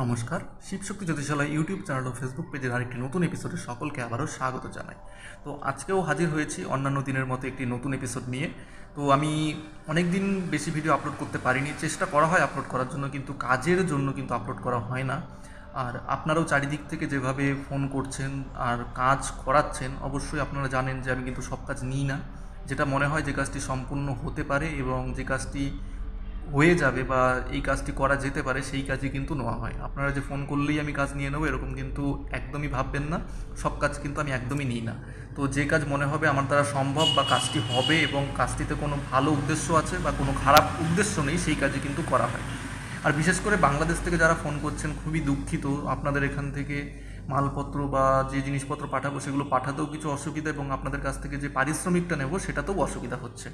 নমস্কার, Shivshakti জ্যোতিষালয় YouTube channel ও Facebook পেজের আরেকটি নতুন এপিসোডে সকলকে আবারও স্বাগত জানাই। তো আজকেও হাজির হয়েছি অন্যান্য দিনের মতো একটি নতুন এপিসোড নিয়ে। তো আমি অনেক দিন বেশি ভিডিও আপলোড করতে পারিনি, চেষ্টা করা হয় আপলোড করার জন্য, কিন্তু কাজের জন্য কিন্তু আপলোড করা হয় না। আর আপনারাও চারিদিক থেকে যেভাবে ফোন করছেন আর কাজ করাচ্ছেন, অবশ্যই আপনারা জানেন যে আমি কিন্তু সব কাজ নিই না। যেটা মনে হয় যে কাজটি সম্পূর্ণ হতে পারে এবং যে কাজটি হয়ে যাবে বা এই কাজটি করা যেতে পারে সেই কাজই কিন্তু নেওয়া হয়। আপনারা যে ফোন করলেই আমি কাজ নিয়ে নেবো এরকম কিন্তু একদমই ভাববেন না। সব কাজ কিন্তু আমি একদমই নিই না। তো যে কাজ মনে হবে আমার দ্বারা সম্ভব বা কাজটি হবে এবং কাজটিতে কোনো ভালো উদ্দেশ্য আছে বা কোনো খারাপ উদ্দেশ্য নেই, সেই কাজই কিন্তু করা হয়। আর বিশেষ করে বাংলাদেশ থেকে যারা ফোন করছেন, খুবই দুঃখিত। আপনাদের এখান থেকে মালপত্র বা যে জিনিসপত্র পাঠাবো সেগুলো পাঠাতেও কিছু অসুবিধা এবং আপনাদের কাছ থেকে যে পারিশ্রমিকটা নেব সেটাতেও অসুবিধা হচ্ছে।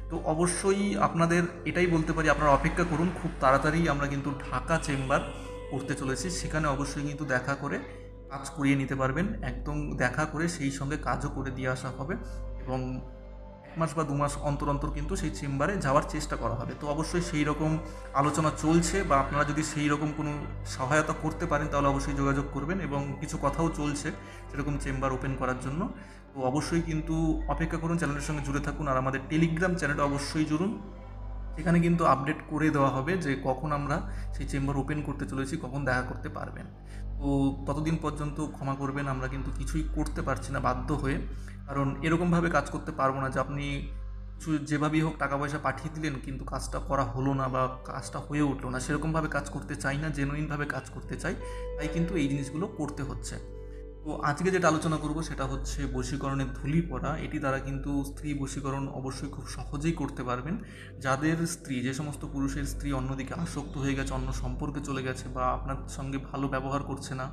তো অবশ্যই আপনাদের এটাই বলতে পারি, আপনারা অপেক্ষা করুন, খুব তাড়াতাড়ি আমরা কিন্তু ঢাকা চেম্বার করতে চলেছি। সেখানে অবশ্যই কিন্তু দেখা করে কাজ করিয়ে নিতে পারবেন, একদম দেখা করে সেই সঙ্গে কাজও করে দিয়ে আসা হবে এবং 1 মাস বা 2 মাস অন্তর অন্তর কিন্তু সেই চেম্বারে যাওয়ার চেষ্টা করা হবে। তো অবশ্যই সেই রকম আলোচনা চলছে, বা আপনারা যদি সেই রকম কোনো সহায়তা করতে পারেন তাহলে অবশ্যই যোগাযোগ করবেন, এবং কিছু কথাও চলছে সেরকম চেম্বার ওপেন করার জন্য। তো অবশ্যই কিন্তু অপেক্ষা করুন, চ্যানেলের সঙ্গে জুড়ে থাকুন, আর আমাদের টেলিগ্রাম চ্যানেলটা অবশ্যই জুড়ুন। সেখানে কিন্তু আপডেট করে দেওয়া হবে যে কখন আমরা সেই চেম্বার ওপেন করতে চলেছি, কখন দেখা করতে পারবেন। তো ততদিন পর্যন্ত ক্ষমা করবেন, আমরা কিন্তু কিছুই করতে পারছি না বাধ্য হয়ে। কারণ এরকমভাবে কাজ করতে পারবো না যে আপনি কিছু যেভাবেই হোক টাকা পয়সা পাঠিয়ে দিলেন কিন্তু কাজটা করা হলো না বা কাজটা হয়ে উঠলো না, সেরকমভাবে কাজ করতে চাই না, জেনুইনভাবে কাজ করতে চাই। তাই কিন্তু এই জিনিসগুলো করতে হচ্ছে। তো আজকে যেটা আলোচনা করব সেটা হচ্ছে বশীকরণের ধূলি পড়া। এটি দ্বারা কিন্তু স্ত্রী বশীকরণ অবশ্যই খুব সহজেই করতে পারবেন। যাদের স্ত্রী, যে সমস্ত পুরুষের স্ত্রী অন্যদিকে আসক্ত হয়ে গেছে, অন্য সম্পর্কে চলে গেছে বা আপনার সঙ্গে ভালো ব্যবহার করছে না,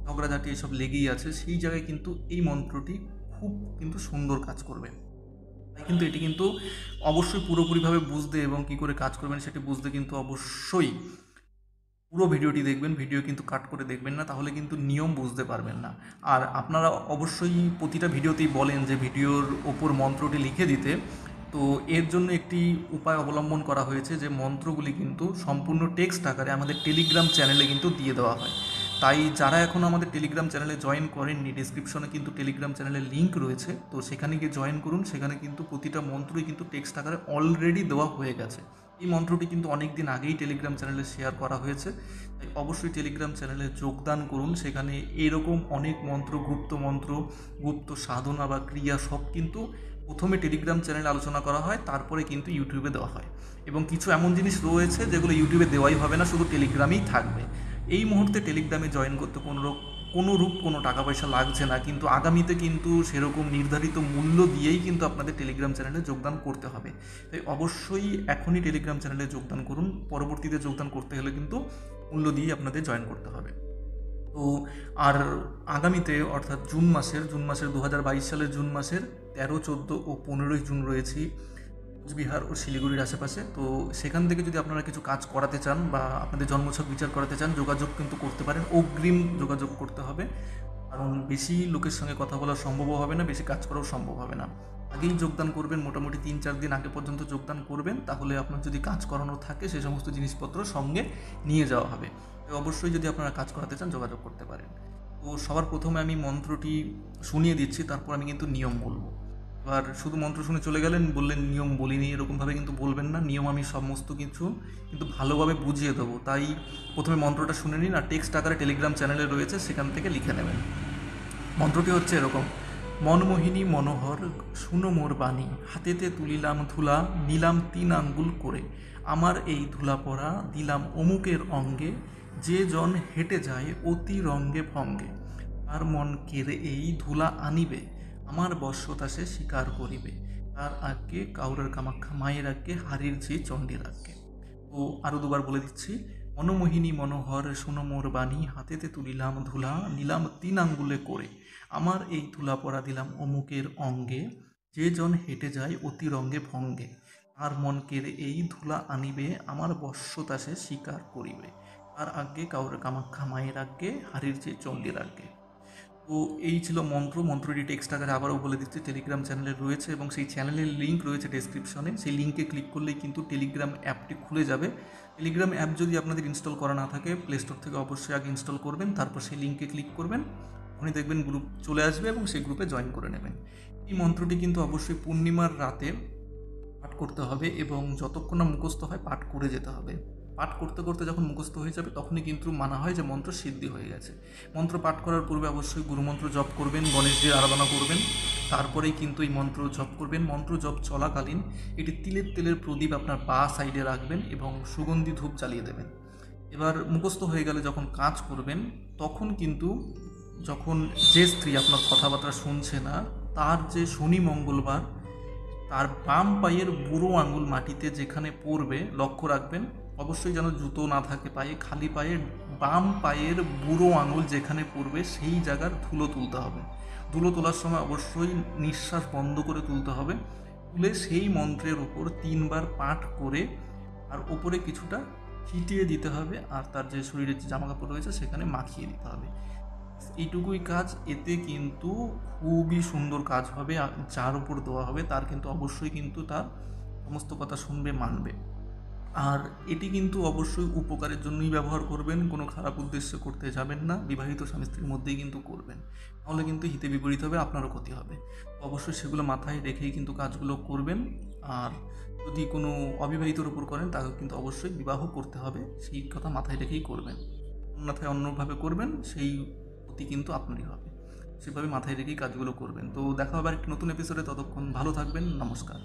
ঝগড়াঝাটি এসব লেগেই আছে, সেই জায়গায় কিন্তু এই মন্ত্রটি খুব কিন্তু সুন্দর কাজ করবে। তাই কিন্তু এটি কিন্তু অবশ্যই পুরোপুরিভাবে বুঝতে এবং কী করে কাজ করবেন সেটি বুঝতে কিন্তু অবশ্যই পুরো ভিডিওটি দেখবেন। ভিডিও কিন্তু কাট করে দেখবেন না, তাহলে কিন্তু নিয়ম বুঝতে পারবেন না। আর আপনারা অবশ্যই প্রতিটা ভিডিওতেই বলেন যে ভিডিওর ওপর মন্ত্রটি লিখে দিতে। তো এর জন্য একটি উপায় অবলম্বন করা হয়েছে, যে মন্ত্রগুলি কিন্তু সম্পূর্ণ টেক্সট আকারে আমাদের টেলিগ্রাম চ্যানেলে কিন্তু দিয়ে দেওয়া হয়। তাই যারা এখনও আমাদের টেলিগ্রাম চ্যানেলে জয়েন করেননি, ডিসক্রিপশনে কিন্তু টেলিগ্রাম চ্যানেলের লিঙ্ক রয়েছে, তো সেখানে গিয়ে জয়েন করুন। সেখানে কিন্তু প্রতিটা মন্ত্রই কিন্তু টেক্সট আকারে অলরেডি দেওয়া হয়ে গেছে। এই মন্ত্রটি কিন্তু অনেক দিন আগেই টেলিগ্রাম চ্যানেলে শেয়ার করা হয়েছে। তাই অবশ্যই টেলিগ্রাম চ্যানেলে যোগদান করুন। সেখানে এরকম অনেক মন্ত্র, গুপ্ত সাধনা বা ক্রিয়া সব কিন্তু প্রথমে টেলিগ্রাম চ্যানেলে আলোচনা করা হয়, তারপরে কিন্তু ইউটিউবে দেওয়া হয়। এবং কিছু এমন জিনিস রয়েছে যেগুলো ইউটিউবে দেওয়াই হবে না, শুধু টেলিগ্রামেই থাকবে। এই মুহূর্তে টেলিগ্রামে জয়েন করতে কোনো টাকা পয়সা লাগছে না, কিন্তু আগামীতে কিন্তু সেরকম নির্ধারিত মূল্য দিয়েই কিন্তু আপনাদের টেলিগ্রাম চ্যানেলে যোগদান করতে হবে। তাই অবশ্যই এখনই টেলিগ্রাম চ্যানেলে যোগদান করুন। পরবর্তীতে যোগদান করতে হলে কিন্তু মূল্য দিয়ে আপনাদের জয়েন করতে হবে। তো আর আগামীতে অর্থাৎ জুন মাসের 2022 সালের জুন মাসের 13, 14 ও 15ই জুন রয়েছি কোচবিহার ও শিলিগুড়ির আশেপাশে। তো সেখান থেকে যদি আপনারা কিছু কাজ করাতে চান বা আপনাদের জন্মছক বিচার করাতে চান, যোগাযোগ কিন্তু করতে পারেন। অগ্রিম যোগাযোগ করতে হবে, কারণ বেশি লোকের সঙ্গে কথা বলা সম্ভবও হবে না, বেশি কাজ করাও সম্ভব হবে না। আগেই যোগদান করবেন, মোটামুটি 3-4 দিন আগে পর্যন্ত যোগদান করবেন, তাহলে আপনার যদি কাজ করানো থাকে সে সমস্ত জিনিসপত্র সঙ্গে নিয়ে যাওয়া হবে। তো অবশ্যই যদি আপনারা কাজ করাতে চান যোগাযোগ করতে পারেন। তো সবার প্রথমে আমি মন্ত্রটি শুনিয়ে দিচ্ছি, তারপর আমি কিন্তু নিয়ম বলবো। এবার শুধু মন্ত্র শুনে চলে গেলেন, বললেন নিয়ম বলিনি, এরকমভাবে কিন্তু বলবেন না। নিয়ম আমি সমস্ত কিছু কিন্তু ভালোভাবে বুঝিয়ে দেবো। তাই প্রথমে মন্ত্রটা শুনে নিন, আর টেক্সট আকারে টেলিগ্রাম চ্যানেলে রয়েছে, সেখান থেকে লিখে নেবেন। মন্ত্রটি হচ্ছে এরকম: মনমোহিনী মনোহর শুনো মোর বাণী, হাতেতে তুলিলাম ধুলা, নিলাম 3 আঙ্গুল করে, আমার এই ধুলা পরা দিলাম অমুকের অঙ্গে, যে জন হেঁটে যায় অতি রঙ্গে ভঙ্গে, তার মন কেড়ে এই ধুলা আনিবে, আমার বশ্যতা সে স্বীকার করিবে, তার আজ্ঞে কাউরের কামাখ্যা মায়ের আজ্ঞে, হারির ঝি চণ্ডীর আজ্ঞে। তো আরও দুবার বলে দিচ্ছি: মনমোহিনী মনোহর শুনো মোর বাণী, হাতেতে তুলিলাম ধুলা, নিলাম 3 আঙ্গুলে করে, আমার এই ধুলা পরা দিলাম অমুকের অঙ্গে, যে জন হেঁটে যায় অতি রঙ্গে ভঙ্গে, আর মন কেড়ে এই ধুলা আনিবে, আমার বশ্যতা সে স্বীকার করিবে, তার আজ্ঞে কাউরে কামাখ্যা মায়ের আজ্ঞে, হারির যে চণ্ডীর আজ্ঞে। তো তো এই ছিল মন্ত্রটি টেক্সট আকারে আবারও বলে দিচ্ছি, টেলিগ্রাম চ্যানেলে রয়েছে এবং সেই চ্যানেলের লিঙ্ক রয়েছে ডেসক্রিপশনে। সেই লিঙ্কে ক্লিক করলেই কিন্তু টেলিগ্রাম অ্যাপটি খুলে যাবে। টেলিগ্রাম অ্যাপ যদি আপনাদের ইনস্টল করা না থাকে, প্লে স্টোর থেকে অবশ্যই আগে ইনস্টল করবেন, তারপর সেই লিঙ্কে ক্লিক করবেন, আপনি দেখবেন গ্রুপ চলে আসবে এবং সেই গ্রুপে জয়েন করে নেবেন। এই মন্ত্রটি কিন্তু অবশ্যই পূর্ণিমার রাতে পাঠ করতে হবে এবং যতক্ষণ না মুখস্থ হয় পাঠ করে যেতে হবে। পাঠ করতে করতে যখন মুখস্থ হয়ে যাবে তখনই কিন্তু মানা হয় যে মন্ত্র সিদ্ধি হয়ে গেছে। মন্ত্র পাঠ করার পূর্বে অবশ্যই গুরুমন্ত্র জপ করবেন, গণেশজির আরাধনা করবেন, তারপরেই কিন্তু এই মন্ত্র জপ করবেন। মন্ত্র জপ চলাকালীন এটি তেলের প্রদীপ আপনার বাঁ সাইডে রাখবেন এবং সুগন্ধি ধূপ জ্বালিয়ে দেবেন। এবার মুখস্থ হয়ে গেলে যখন কাজ করবেন তখন কিন্তু, যখন যে স্ত্রী আপনার কথাবার্তা শুনছে না, তার যে শনি মঙ্গলবার, তার বাম পায়ের বুড়ো আঙুল মাটিতে যেখানে পড়বে লক্ষ্য রাখবেন, অবশ্যই যেন জুতো না থাকে পায়ে, খালি পায়ে বাম পায়ের বুড়ো আঙুল যেখানে পড়বে সেই জায়গার ধুলো তুলতে হবে। ধুলো তোলার সময় অবশ্যই নিঃশ্বাস বন্ধ করে তুলতে হবে। তুলে সেই মন্ত্রের ওপর 3 বার পাঠ করে আর ওপরে কিছুটা ছিটিয়ে দিতে হবে, আর তার যে শরীরের যে জামাকাপড় রয়েছে সেখানে মাখিয়ে দিতে হবে। এইটুকুই কাজ। এতে কিন্তু খুবই সুন্দর কাজ হবে। যার উপর দেওয়া হবে তার কিন্তু অবশ্যই কিন্তু তার সমস্ত কথা শুনবে, মানবে। আর এটি কিন্তু অবশ্যই উপকারের জন্যই ব্যবহার করবেন, কোনো খারাপ উদ্দেশ্যে করতে যাবেন না। বিবাহিত স্বামী স্ত্রীর মধ্যেই কিন্তু করবেন, তাহলে কিন্তু হিতে বিপরীত হবে, আপনারও ক্ষতি হবে। অবশ্যই সেগুলো মাথায় রেখেই কিন্তু কাজগুলো করবেন। আর যদি কোনো অবিবাহিতর উপর করেন তাকে কিন্তু অবশ্যই বিবাহ করতে হবে, সেই কথা মাথায় রেখেই করবেন। অন্যথায় অন্যভাবে করবেন, সেই ক্ষতি কিন্তু আপনারই হবে। সেভাবে মাথায় রেখেই কাজগুলো করবেন। তো দেখা হবে আর একটি নতুন এপিসোডে, ততক্ষণ ভালো থাকবেন, নমস্কার।